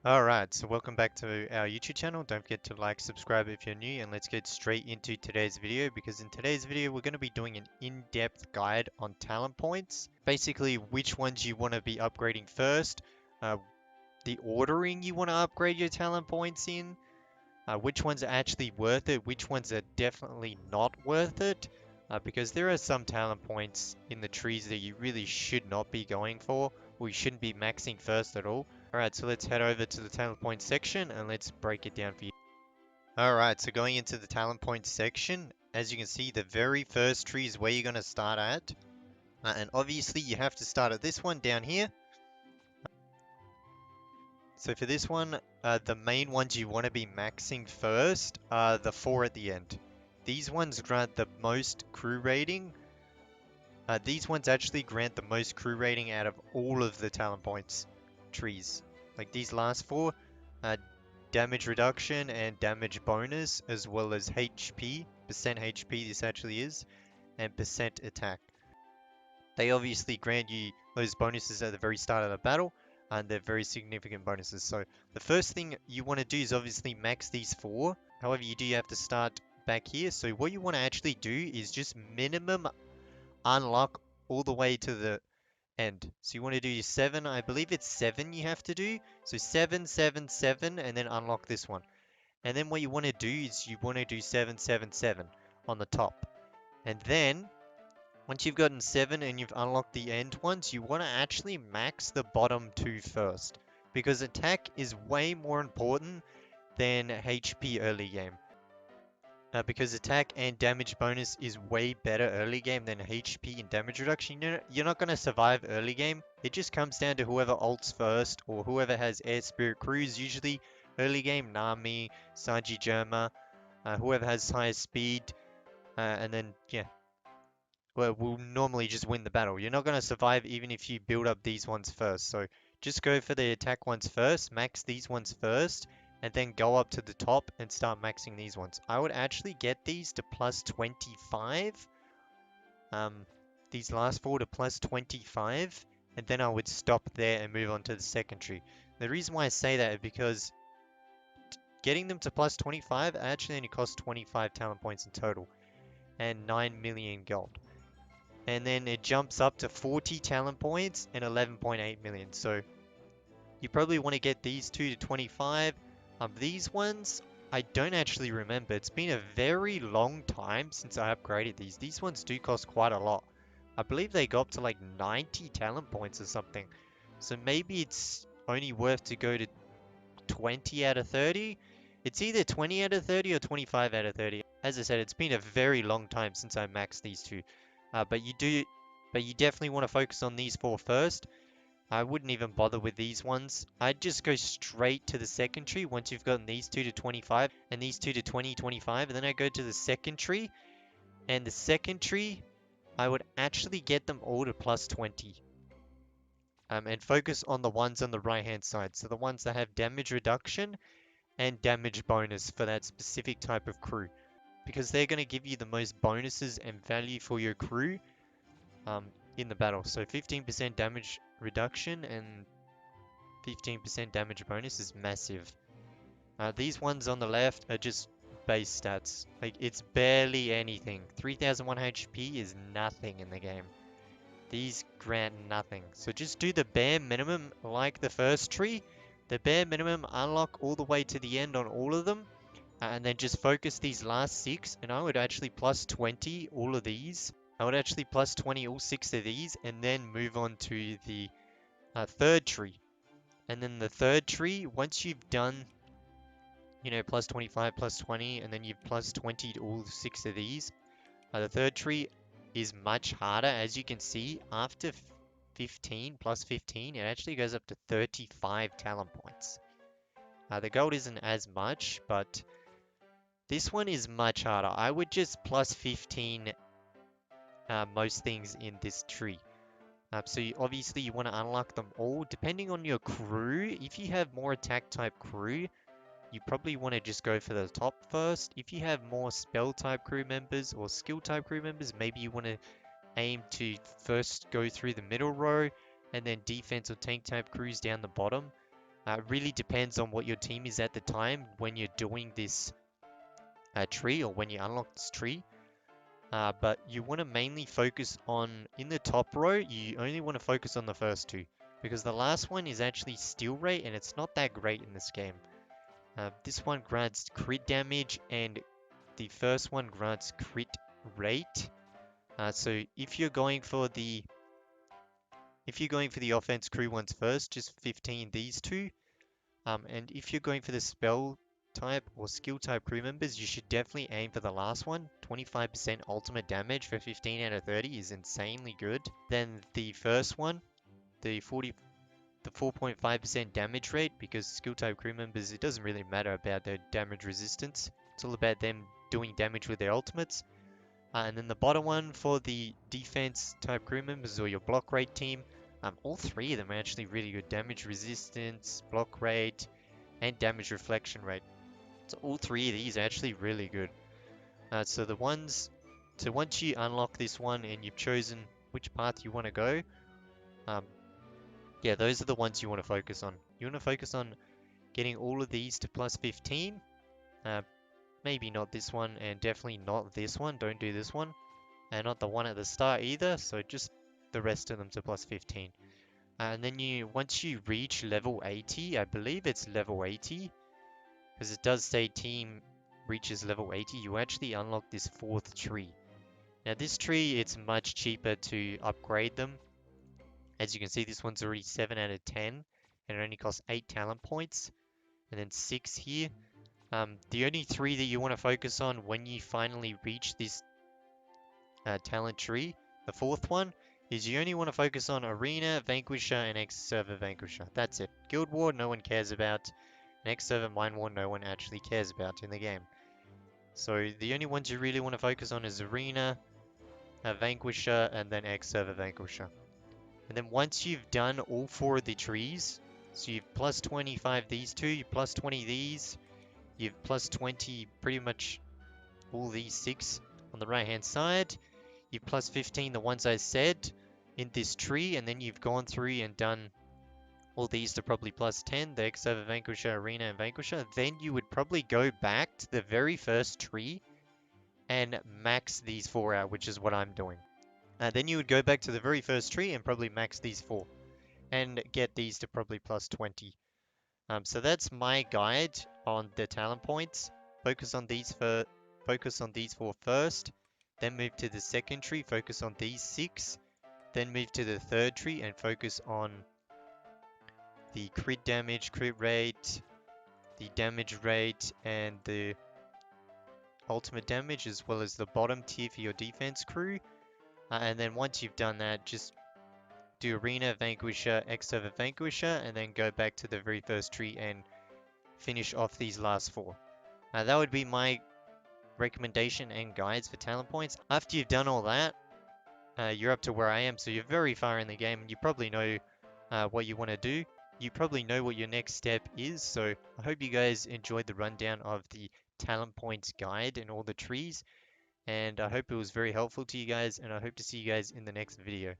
Alright, so welcome back to our YouTube channel. Don't forget to like, subscribe if you're new, and let's get straight into today's video because in today's video we're going to be doing an in-depth guide on talent points. Basically, which ones you want to be upgrading first, the ordering you want to upgrade your talent points in, which ones are actually worth it, which ones are definitely not worth it, because there are some talent points in the trees that you really should not be going for, or you shouldn't be maxing first at all. Alright, so let's head over to the talent points section and let's break it down for you. Alright, so going into the talent points section, as you can see, the very first tree is where you're going to start at. And obviously you have to start at this one down here. So for this one, the main ones you want to be maxing first are the 4 at the end. These ones grant the most crew rating. These ones actually grant the most crew rating out of all of the talent points trees. Like these last 4, damage reduction and damage bonus, as well as HP, percent HP this actually is, and percent attack. They obviously grant you those bonuses at the very start of the battle, and they're very significant bonuses. So the first thing you want to do is obviously max these 4. However, you do have to start back here. So what you want to actually do is just minimum unlock all the way to the end. So you want to do 7, I believe it's 7 you have to do. So 7, 7, 7, and then unlock this one. And then what you want to do is you want to do 7, 7, 7 on the top. And then, once you've gotten 7 and you've unlocked the end ones, you want to actually max the bottom 2 first. Because attack is way more important than HP early game. Because attack and damage bonus is way better early game than HP and damage reduction. You're not going to survive early game. It just comes down to whoever ults first or whoever has air spirit crews. Usually early game, Nami, Sanji Germa, whoever has highest speed, and then, yeah, well, will normally just win the battle. You're not going to survive even if you build up these ones first. So just go for the attack ones first, max these ones first, and then go up to the top and start maxing these ones. I would actually get these to plus 25. These last 4 to plus 25, and then I would stop there and move on to the second tree. The reason why I say that is because getting them to plus 25 actually only costs 25 talent points in total, and 9 million gold. And then it jumps up to 40 talent points and 11.8 million. So you probably want to get these 2 to 25. These ones, I don't actually remember. It's been a very long time since I upgraded these. These ones do cost quite a lot. I believe they go up to like 90 talent points or something. So maybe it's only worth to go to 20 out of 30. It's either 20 out of 30 or 25 out of 30. As I said, it's been a very long time since I maxed these two. But you definitely want to focus on these 4 first. I wouldn't even bother with these ones. I'd just go straight to the second tree once you've gotten these 2 to 25 and these 2 to 20, 25. And then I go to the second tree. And the second tree, I would actually get them all to plus 20. And focus on the ones on the right hand side. So the ones that have damage reduction and damage bonus for that specific type of crew. Because they're going to give you the most bonuses and value for your crew in the battle. So 15% damage reduction and 15% damage bonus is massive. These ones on the left are just base stats. Like, it's barely anything. 3001 HP is nothing in the game. These grant nothing. So just do the bare minimum like the first tree. The bare minimum, unlock all the way to the end on all of them. And then just focus these last 6. And I would actually plus 20 all of these. I would actually plus 20 all 6 of these. And then move on to the third tree. And then the third tree, once you've done, you know, plus 25, plus 20, and then you've plus 20 to all 6 of these, the third tree is much harder. As you can see, after 15, plus 15, it actually goes up to 35 talent points. The gold isn't as much, but this one is much harder. I would just plus 15 most things in this tree. So obviously you want to unlock them all. Depending on your crew, if you have more attack type crew, you probably want to just go for the top first. If you have more spell type crew members or skill type crew members, maybe you want to aim to first go through the middle row and then defense or tank type crews down the bottom. It really depends on what your team is at the time when you're doing this tree, or when you unlock this tree. But you want to mainly focus on, in the top row, you only want to focus on the first two, because the last one is actually steal rate, and it's not that great in this game. This one grants crit damage, and the first one grants crit rate. So if you're going for the offense crew ones first, just 15 these two. And if you're going for the spell type or skill type crew members, you should definitely aim for the last one. 25% ultimate damage for 15 out of 30 is insanely good. Then the first one, the 4.5% damage rate, because skill type crew members, it doesn't really matter about their damage resistance. It's all about them doing damage with their ultimates. And then the bottom one for the defense type crew members, or your block rate team. All three of them are actually really good. Damage resistance, block rate, and damage reflection rate. So all three of these are actually really good. So once you unlock this one and you've chosen which path you want to go, yeah, those are the ones you want to focus on. You want to focus on getting all of these to plus 15. Maybe not this one, and definitely not this one. Don't do this one. And not the one at the start either, so just the rest of them to plus 15. And then once you reach level 80, I believe it's level 80, because it does say team reaches level 80, you actually unlock this fourth tree. Now this tree, it's much cheaper to upgrade them. As you can see, this one's already 7 out of 10, and it only costs 8 talent points, and then 6 here. The only 3 that you want to focus on when you finally reach this talent tree, the fourth one, is you only want to focus on Arena, Vanquisher, and X-Server Vanquisher. That's it. Guild War, no one cares about. And X-Server Mine War, no one actually cares about in the game. So the only ones you really want to focus on is Arena, Vanquisher, and then X-Server Vanquisher. And then once you've done all 4 of the trees, so you've plus 25 these two, you plus 20 these, you've plus 20 pretty much all these 6 on the right hand side, you've plus 15 the ones I said in this tree, and then you've gone through and done all these to probably plus 10, the X-Server Vanquisher, Arena, and Vanquisher, then you would probably go back to the very first tree and max these 4 out, which is what I'm doing. Then you would go back to the very first tree and probably max these 4 and get these to probably plus 20. So that's my guide on the talent points. Focus on these 4 first, then move to the second tree, focus on these 6, then move to the third tree and focus on the crit damage, crit rate, the damage rate, and the ultimate damage, as well as the bottom tier for your defense crew. And then once you've done that, just do Arena, Vanquisher, X-Server Vanquisher, and then go back to the very first tree and finish off these last 4. That would be my recommendation and guides for talent points. After you've done all that, you're up to where I am, so you're very far in the game, and you probably know what you want to do. You probably know what your next step is, so I hope you guys enjoyed the rundown of the talent points guide and all the trees, and I hope it was very helpful to you guys, and I hope to see you guys in the next video.